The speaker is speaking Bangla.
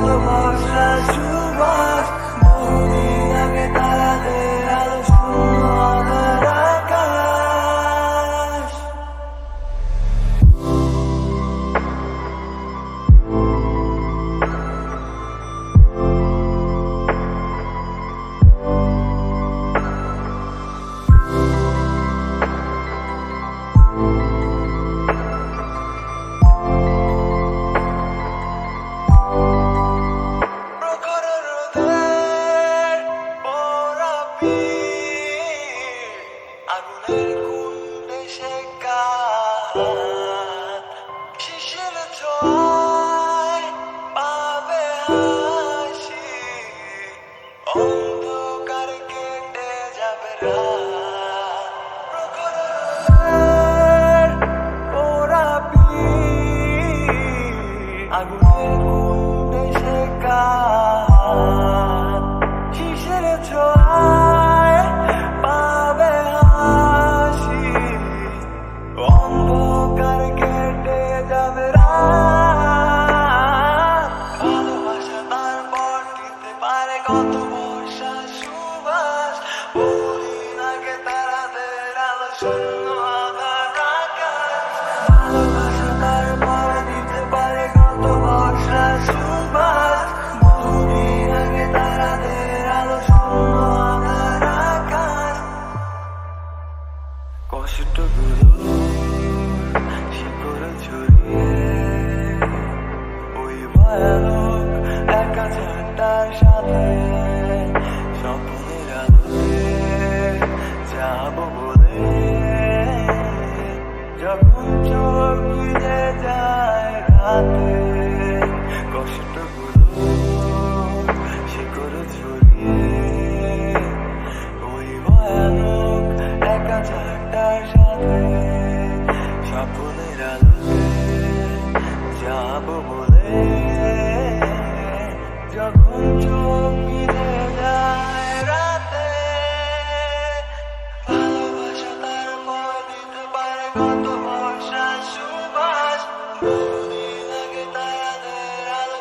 কত বর্ষা সুবাস, বহুদিন আগে তারাদের আলো শূন্য আধার আকাশ। আগুনের কুণ্ডে শেখা হাত, শিশির ছোঁয়ায় পাবে হাসি, অন্ধকার কেটে যাবে রাত। প্রখর রোদের পোড়া পিঠ, আগুনের কুণ্ডে শেখা হাত, শিশির ছোঁয়ায় পাবে হাসি, অন্ধকার কেটে যাবে রাত। ভালোবাসা তারপর দিতে পারে কত বর্ষা সুবাস, বহুদিন আগে তারাদের আলো শূন্য আধার আকাশ। ভালোবাসা তারপর দিতে পারে কত বর্ষা সুবাস, বহুদিন আগে তারাদের আলো শূন্য আধার আকাশ। কষ্টগুলো শিকড় ছড়িয়ে ওই ভয়ানক একা ঝাঁটার সাথে স্বপ্নের আলোতে যাব বলে, যখন চোখ ভিজে যায় রাতে। কষ্টগুলো শিকড় ছড়িয়ে ওই ভয়ানক একা ঝাঁটার সাথে স্বপ্নের আলোতে যাব বলে, যখন চোখ ভিজে যায় রাতে। ভালোবাসা তারপর দিতে পারে কত বর্ষা সুবাস, বহুদিন আগে তারাদের আলো